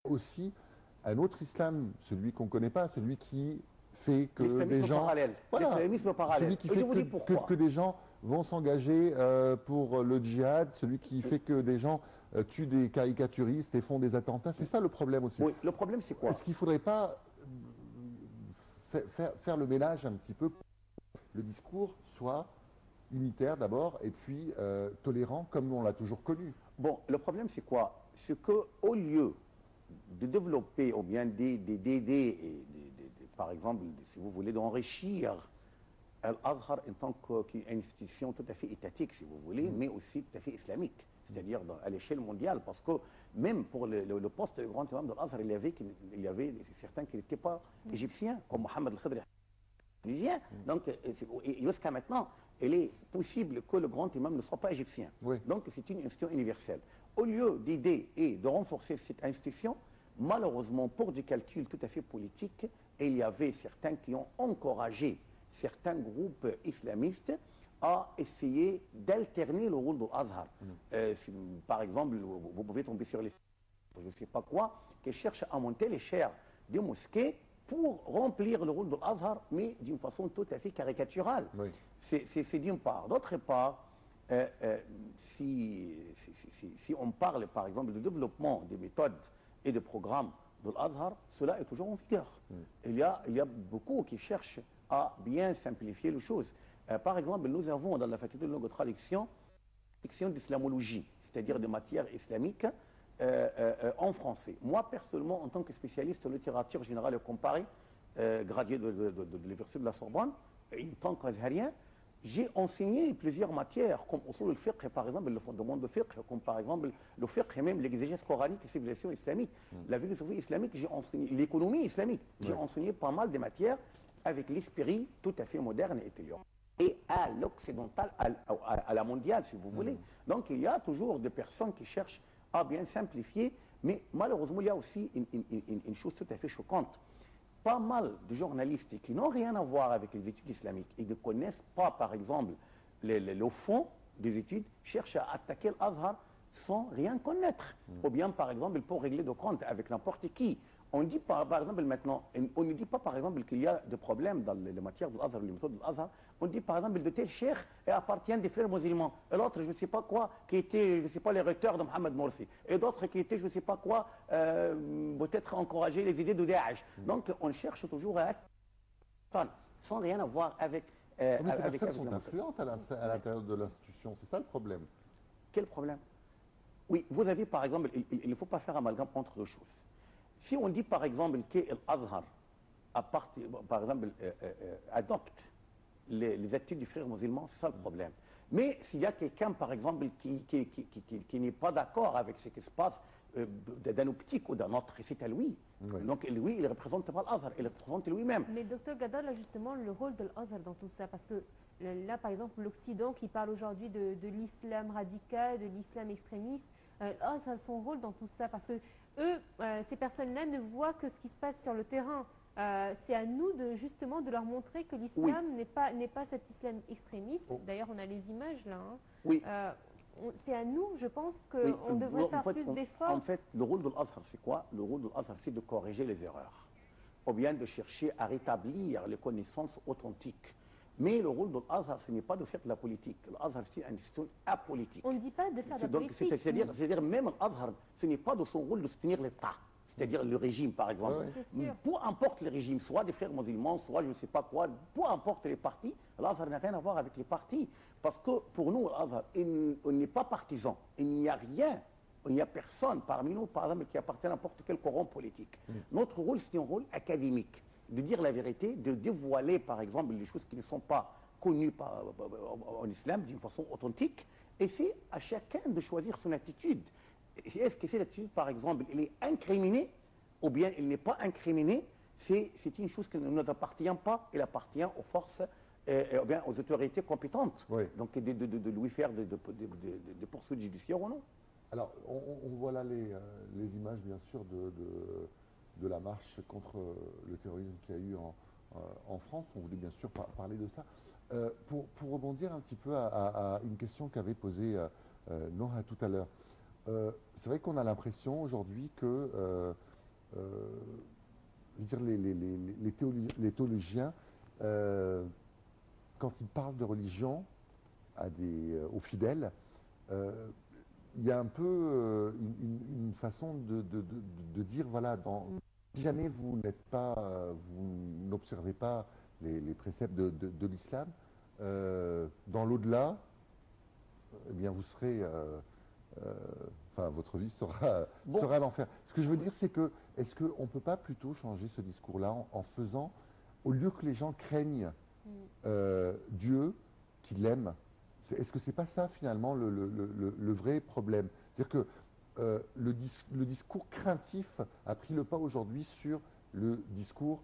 aussi un autre islam, celui qu'on ne connaît pas, celui qui fait que des gens... Parallèle. Voilà, L'islamisme parallèle. celui qui Et fait je vous dis pourquoi. que des gens vont s'engager pour le djihad, celui qui fait que des gens tuent des caricaturistes et font des attentats. C'est ça le problème aussi. Oui, le problème c'est quoi? Est-ce qu'il ne faudrait pas faire le ménage un petit peu, le discours soit unitaire d'abord et puis tolérant comme on l'a toujours connu? Bon, le problème c'est quoi? C'est qu'au lieu de développer ou bien d'aider, par exemple, si vous voulez, d'enrichir Al-Azhar en tant qu'institution tout à fait étatique, si vous voulez, mais aussi tout à fait islamique, c'est-à-dire à l'échelle mondiale, parce que même pour le poste de grand imam de l'Azhar, il y avait certains qui n'étaient pas égyptiens, comme Mohamed Al-Khidri tunisien. Donc, jusqu'à maintenant, il est possible que le grand imam ne soit pas égyptien. Oui. Donc, c'est une institution universelle. Au lieu d'aider et de renforcer cette institution, malheureusement, pour des calculs tout à fait politiques, il y avait certains qui ont encouragé certains groupes islamistes à essayer d'alterner le rôle de l'Azhar. Par exemple, vous pouvez tomber sur les je ne sais pas quoi, qui cherchent à monter les chaires des mosquées pour remplir le rôle de l'Azhar, mais d'une façon tout à fait caricaturale. Oui. C'est d'une part. D'autre part, si on parle par exemple du développement des méthodes et des programmes de l'Azhar, cela est toujours en vigueur. Il y a beaucoup qui cherchent à bien simplifier les choses. Par exemple, nous avons dans la faculté de langue et traduction, section d'islamologie, c'est-à-dire des matières islamiques en français. Moi, personnellement, en tant que spécialiste en littérature générale et comparée, gradué de l'Université de la Sorbonne, et en tant qu'azharien, j'ai enseigné plusieurs matières, comme usul al-fiqh, par exemple, le fondement de fiqh, comme par exemple le fiqh et même l'exégèse coranique et civilisation islamique. La philosophie islamique, j'ai enseigné l'économie islamique. J'ai enseigné pas mal de matières avec l'esprit tout à fait moderne et tellurique. Et à l'occidental, à la mondiale, si vous voulez. Donc, il y a toujours des personnes qui cherchent à bien simplifier, mais malheureusement, il y a aussi une chose tout à fait choquante. Pas mal de journalistes qui n'ont rien à voir avec les études islamiques et ne connaissent pas, par exemple, le fond des études, cherchent à attaquer l'Azhar sans rien connaître. Ou bien, par exemple, pour régler de compte avec n'importe qui. On dit par exemple maintenant, on ne dit pas par exemple qu'il y a des problèmes dans les matières de l'Azhar, les méthodes de l'Azhar. On dit par exemple de tel cheikh appartient des frères musulmans. Et l'autre, je ne sais pas quoi, qui était, je ne sais pas, les recteurs de Mohamed Morsi. Et d'autres qui étaient, je ne sais pas quoi, peut-être encourager les idées de Daesh. Donc on cherche toujours à sans rien avoir avec. Mais ces personnes sont influentes à l'intérieur de l'institution, c'est ça le problème. Quel problème? Oui, vous avez par exemple, il ne faut pas faire amalgame entre deux choses. Si on dit par exemple que l'Azhar, par exemple, adopte les actes du frère musulman, c'est ça le problème. Mais s'il y a quelqu'un, par exemple, qui n'est pas d'accord avec ce qui se passe d'un optique ou d'un autre, c'est à lui. Oui. Donc lui, il ne représente pas l'Azhar, il représente lui-même. Mais docteur Gadol a justement le rôle de l'Azhar dans tout ça, parce que là, par exemple, l'Occident qui parle aujourd'hui de l'islam radical, de l'islam extrémiste, l'Azhar a son rôle dans tout ça, parce que eux, ces personnes-là ne voient que ce qui se passe sur le terrain. C'est à nous justement de leur montrer que l'islam n'est pas cet islam extrémiste. D'ailleurs, on a les images là. Hein. Oui. C'est à nous, je pense, qu'on devrait faire plus d'efforts. En fait, le rôle de l'Azhar, c'est quoi? Le rôle de l'Azhar, c'est de corriger les erreurs, ou bien de chercher à rétablir les connaissances authentiques. Mais le rôle de l'Azhar, ce n'est pas de faire de la politique. L'Azhar, c'est une institution apolitique. On ne dit pas de faire de la politique. C'est-à-dire même l'Azhar, ce n'est pas de son rôle de soutenir l'État. C'est-à-dire le régime, par exemple. Peu importe le régime, soit des frères musulmans, soit je ne sais pas quoi, peu importe les partis, l'Azhar n'a rien à voir avec les partis. Parce que pour nous, l'Azhar, on n'est pas partisan. Il n'y a rien, il n'y a personne parmi nous, par exemple, qui appartient à n'importe quel courant politique. Notre rôle, c'est un rôle académique. De dire la vérité, de dévoiler, par exemple, les choses qui ne sont pas connues en islam d'une façon authentique. Et c'est à chacun de choisir son attitude. Est-ce que cette attitude, par exemple, elle est incriminée ou bien elle n'est pas incriminée? C'est une chose qui ne nous appartient pas, elle appartient aux forces, ou bien aux autorités compétentes. Oui. Donc de lui faire des poursuites judiciaires ou non. Alors, on voit là les images, bien sûr, de la marche contre le terrorisme qu'il y a eu en France. On voulait bien sûr parler de ça. Pour rebondir un petit peu à une question qu'avait posée Nora tout à l'heure, c'est vrai qu'on a l'impression aujourd'hui que je veux dire, les théologiens, quand ils parlent de religion aux fidèles, il y a un peu une façon de dire, voilà, si jamais vous vous n'observez pas les préceptes de l'islam, dans l'au-delà, eh bien, vous serez, enfin, votre vie sera l'enfer. Ce que je veux dire, c'est que, est-ce qu'on ne peut pas plutôt changer ce discours-là en faisant, au lieu que les gens craignent Dieu, qu'ils l'aiment, est-ce que c'est pas ça finalement le vrai problème? C'est-à-dire que le discours craintif a pris le pas aujourd'hui sur le discours,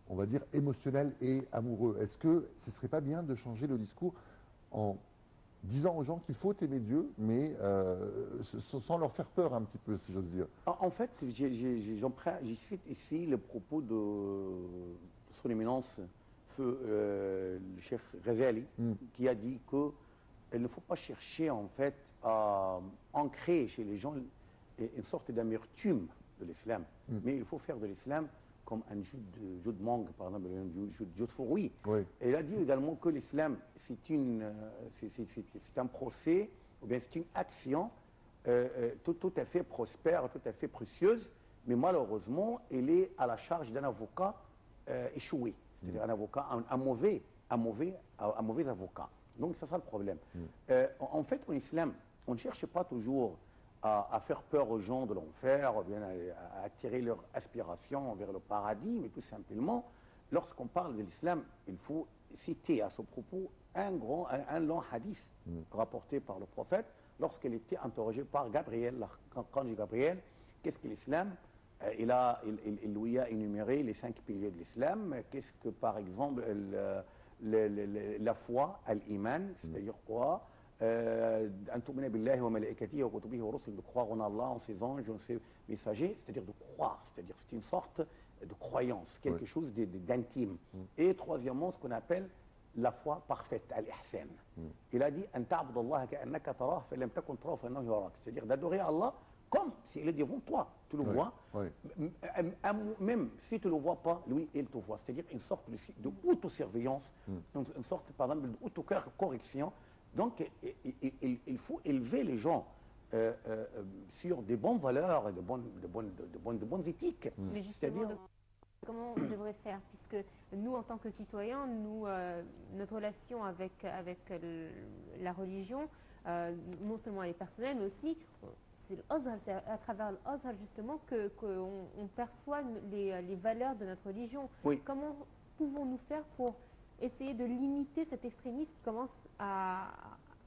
on va dire, émotionnel et amoureux. Est-ce que ce ne serait pas bien de changer le discours en disant aux gens qu'il faut aimer Dieu, mais sans leur faire peur un petit peu, si j'ose dire? En fait, je cite ici le propos de son éminence, feu le cheikh Ghazali, qui a dit qu'il ne faut pas chercher en fait à ancrer chez les gens une sorte d'amertume de l'islam, mais il faut faire de l'islam comme un jus de mangue, par exemple, un jus de fruits. Oui. Et il a dit également que l'islam, c'est un procès, ou bien c'est une action tout à fait prospère, tout à fait précieuse, mais malheureusement, elle est à la charge d'un avocat échoué, c'est-à-dire un mauvais avocat. Donc, c'est ça le problème. En fait, en islam, on ne cherche pas toujours à faire peur aux gens de l'enfer, ou bien à attirer leur aspiration vers le paradis, mais tout simplement, lorsqu'on parle de l'islam, il faut citer à ce propos un long hadith rapporté par le prophète lorsqu'il était interrogé par Gabriel, l'archange Gabriel. Qu'est-ce que l'islam? Il lui a énuméré les 5 piliers de l'islam. Qu'est-ce que, par exemple, la foi, l'iman, c'est-à-dire quoi? De croire en Allah, en ses anges, en ses messagers, c'est-à-dire de croire, c'est-à-dire c'est une sorte de croyance, quelque chose d'intime. Et troisièmement, ce qu'on appelle la foi parfaite, al-ihsan. Il a dit c'est-à-dire d'adorer Allah comme s'il est devant toi, tu le vois. Même si tu ne le vois pas, lui, il te voit. C'est-à-dire une sorte de autosurveillance, une sorte, par exemple, d'autocorrection. Donc, il faut élever les gens sur des bonnes valeurs et de bonnes éthiques. Mais justement, comment on devrait faire? Puisque nous, en tant que citoyens, notre relation avec la religion, non seulement elle est personnelle, mais aussi, c'est à travers l'Azhar justement qu'on perçoit les valeurs de notre religion. Oui. Comment pouvons-nous faire pour essayer de limiter cet extrémisme qui commence à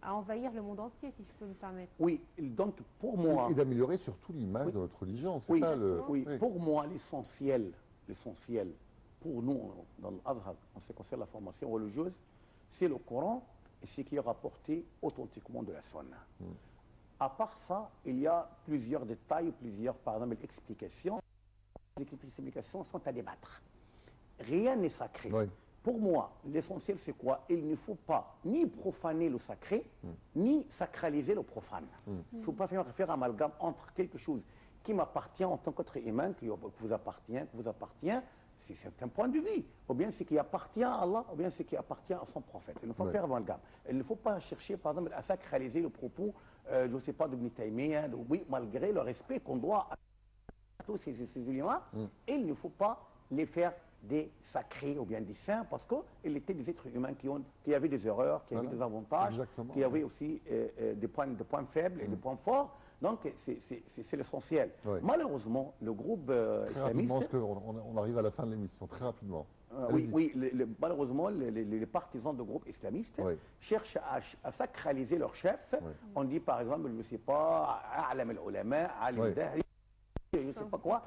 envahir le monde entier, si je peux me permettre? Oui, donc pour moi... Et d'améliorer surtout l'image de notre religion, c'est ça Oui, pour moi, l'essentiel pour nous, dans l'Azhar, en ce qui concerne la formation religieuse, c'est le Coran et ce qui est rapporté authentiquement de la Sunna. À part ça, il y a plusieurs détails, par exemple, explications. Les explications sont à débattre. Rien n'est sacré. Oui. Pour moi, l'essentiel, c'est quoi? Il ne faut pas ni profaner le sacré, ni sacraliser le profane. Il ne faut pas faire amalgame entre quelque chose qui m'appartient en tant qu'être humain, qui vous appartient, c'est un point de vue. Ou bien ce qui appartient à Allah, ou bien ce qui appartient à son prophète. Il ne faut pas faire amalgame. Il ne faut pas chercher, par exemple, à sacraliser le propos, je ne sais pas, de Ibn Taymiyyah, oui, malgré le respect qu'on doit à tous ces éléments, il ne faut pas les faire des sacrés ou bien des saints, parce qu'ils étaient des êtres humains qui avaient des erreurs, qui avaient des avantages, qui avaient aussi des points faibles et des points forts. Donc, c'est l'essentiel. Malheureusement, le groupe islamiste... Très rapidement, parce qu'on arrive à la fin de l'émission, très rapidement. Malheureusement, les partisans de groupes islamistes cherchent à sacraliser leur chef. On dit, par exemple, je ne sais pas, A'lam al-ulama, Alim al-Dahri, je ne sais pas quoi,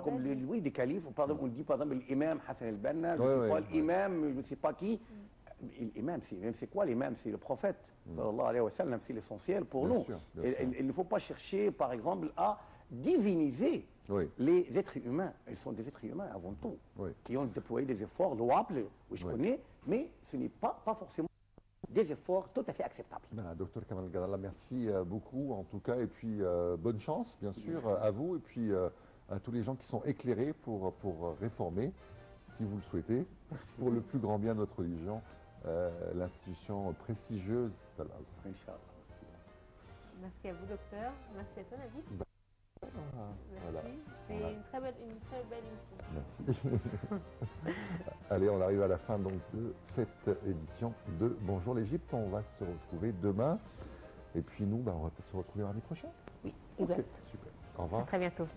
comme des califes, on dit par exemple l'imam Hassan al-Banna, je ne sais pas, l'imam, je ne sais pas qui. L'imam, c'est quoi l'imam? C'est le prophète, sallallahu alayhi wa sallam, c'est l'essentiel pour nous. Il ne faut pas chercher, par exemple, à diviniser les êtres humains. Ils sont des êtres humains avant tout, qui ont déployé des efforts louables, je connais, mais ce n'est pas forcément des efforts tout à fait acceptables. Docteur Kamal Ghadala, merci beaucoup en tout cas, et puis bonne chance bien sûr à vous, et puis à tous les gens qui sont éclairés pour réformer, si vous le souhaitez, pour le plus grand bien de notre religion, l'institution prestigieuse d'Al-Azhar. Inch'Allah. Merci à vous, docteur. Merci à toi, Nabil. Voilà. Merci. C'était une très belle émission. Merci. Allez, on arrive à la fin donc de cette édition de Bonjour l'Égypte. On va se retrouver demain. Et puis nous, on va peut-être se retrouver mardi prochain. Oui, exact. Ok, super. Au revoir. À très bientôt.